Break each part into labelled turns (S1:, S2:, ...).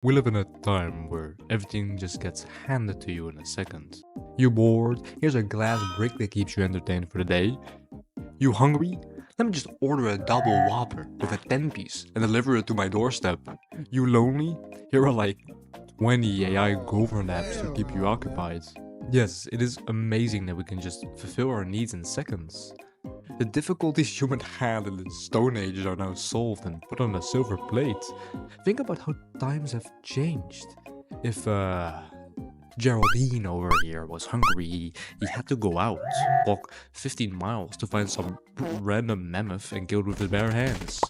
S1: We live in a time where everything just gets handed to you in a second. You bored? Here's a glass brick that keeps you entertained for the day. You hungry? Let me just order a double Whopper with a 10-piece and deliver it to my doorstep. You lonely? Here are like 20 AI girlfriend apps to keep you occupied. Yes, it is amazing that we can just fulfill our needs in seconds. The difficulties human had in the Stone Age are now solved and put on a silver plate. Think about how times have changed. If Geraldine over here was hungry, he had to go out, walk 15 miles to find some random mammoth and kill it with his bare hands.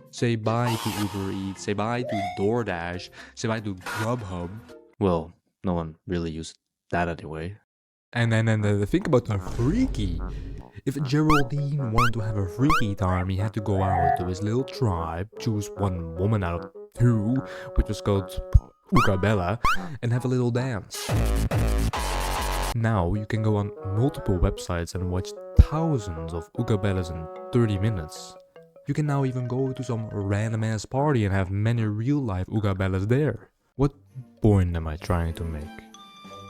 S1: Say bye to Uber Eats, say bye to DoorDash, say bye to Grubhub. Well, no one really used that anyway. And then think about the freaky. If Geraldine wanted to have a freaky time, he had to go out to his little tribe, choose one woman out of two, which was called Ukabella, and have a little dance. Now you can go on multiple websites and watch thousands of Ukabellas in 30 minutes. You can now even go to some random ass party and have many real life Ukabellas there. What point am I trying to make?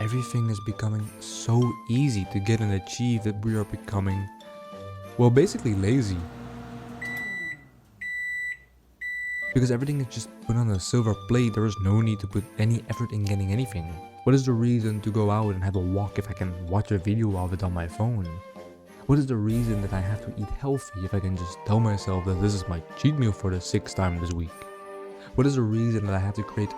S1: Everything is becoming so easy to get and achieve that we are becoming, well, basically lazy. Because everything is just put on a silver plate, there is no need to put any effort in getting anything. What is the reason to go out and have a walk if I can watch a video of it on my phone? What is the reason that I have to eat healthy if I can just tell myself that this is my cheat meal for the 6th time this week? What is the reason that I have to create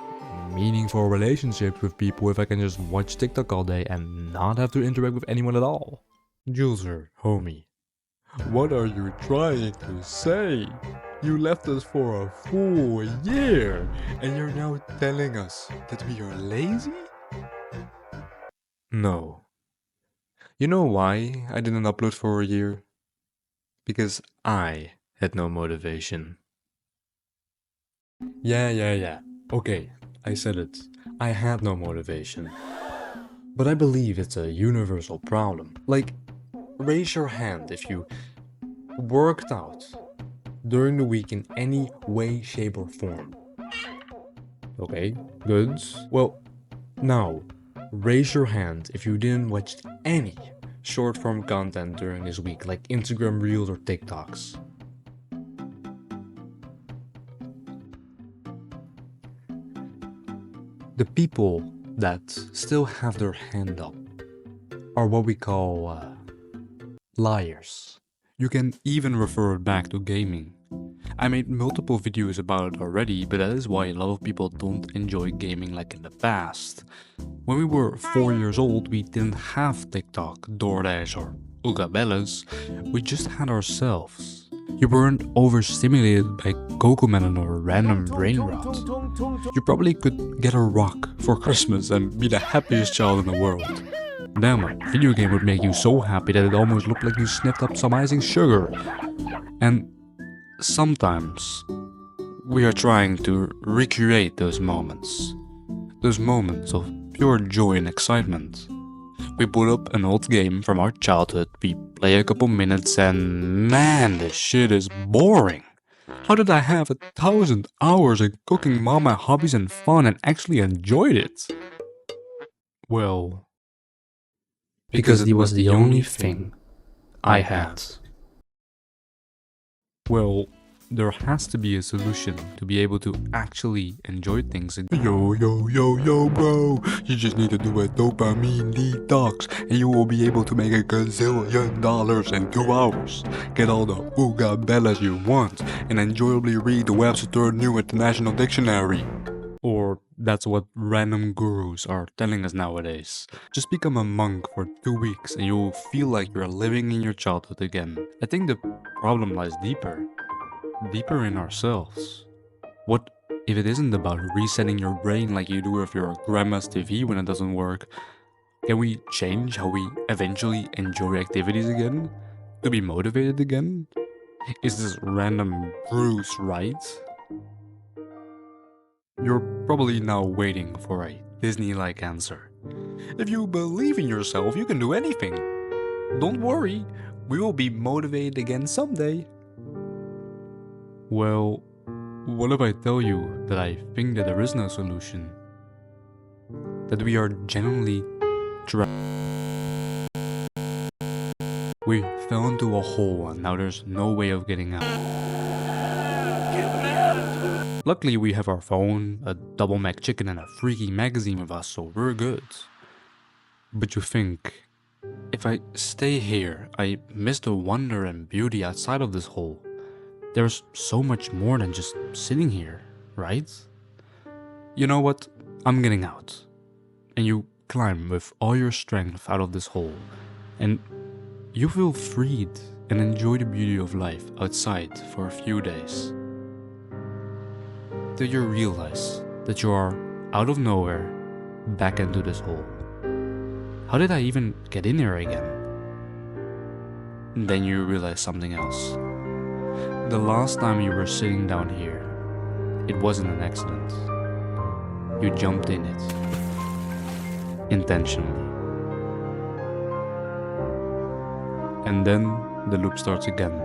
S1: meaningful relationships with people if I can just watch TikTok all day and not have to interact with anyone at all? Djoelzer, homie, what are you trying to say? You left us for a full year and you're now telling us that we are lazy? No. You know why I didn't upload for a year? Because I had no motivation. Yeah. Okay, I said it. I had no motivation. But I believe it's a universal problem. Like, raise your hand if you worked out during the week in any way, shape, or form. Okay, good. Well, now, raise your hand if you didn't watch any short-form content during this week, like Instagram Reels or TikToks. The people that still have their hand up are what we call liars. You can even refer it back to gaming. I made multiple videos about it already, but that is why a lot of people don't enjoy gaming like in the past. When we were 4 years old, we didn't have TikTok, DoorDash or Ugabellas, we just had ourselves. You weren't overstimulated by Cocomelon or random brain rot. You probably could get a rock for Christmas and be the happiest child in the world. Damn, a video game would make you so happy that it almost looked like you sniffed up some icing sugar. And sometimes we are trying to recreate those moments of pure joy and excitement. We put up an old game from our childhood, we play a couple minutes and man, this shit is boring. How did I have 1,000 hours of cooking mama hobbies and fun and actually enjoyed it? Well, because it was the only thing I had. Well, there has to be a solution to be able to actually enjoy things again. Yo, bro, you just need to do a dopamine detox and you will be able to make $1 gazillion in 2 hours. Get all the Ooga Bellas you want and enjoyably read the Webster's third new international dictionary. Or that's what random gurus are telling us nowadays. Just become a monk for 2 weeks and you'll feel like you're living in your childhood again. I think the problem lies deeper in ourselves. What if it isn't about resetting your brain like you do with your grandma's TV when it doesn't work? Can we change how we eventually enjoy activities again? To be motivated again? Is this random Bruce right? You're probably now waiting for a Disney-like answer. If you believe in yourself, you can do anything. Don't worry, we will be motivated again someday. Well, what if I tell you that I think that there is no solution? That we are genuinely trapped. We fell into a hole and now there's no way of getting out. Luckily we have our phone, a double Mac chicken and a freaky magazine with us, so we're good. But you think, if I stay here, I miss the wonder and beauty outside of this hole. There's so much more than just sitting here, right? You know what? I'm getting out. And you climb with all your strength out of this hole. And you feel freed and enjoy the beauty of life outside for a few days. Till you realize that you are out of nowhere back into this hole. How did I even get in here again? And then you realize something else. The last time you were sitting down here, it wasn't an accident. You jumped in it. Intentionally. And then the loop starts again.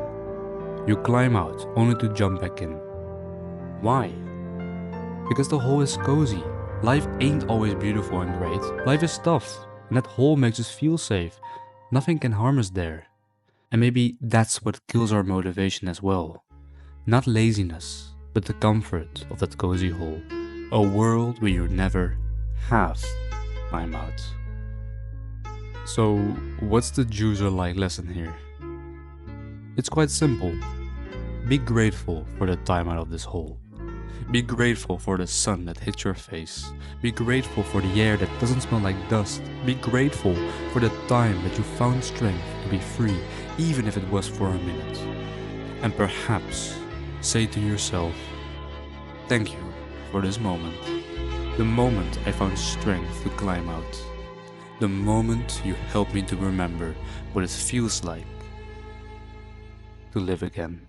S1: You climb out only to jump back in. Why? Because the hole is cozy. Life ain't always beautiful and great. Life is tough. And that hole makes us feel safe. Nothing can harm us there. And maybe that's what kills our motivation as well. Not laziness, but the comfort of that cozy hole. A world where you never have to climb out. So, what's the Djoelzer-like lesson here? It's quite simple. Be grateful for the time out of this hole. Be grateful for the sun that hits your face. Be grateful for the air that doesn't smell like dust. Be grateful for the time that you found strength to be free, even if it was for a minute. And perhaps say to yourself, thank you for this moment. The moment I found strength to climb out. The moment you helped me to remember what it feels like to live again.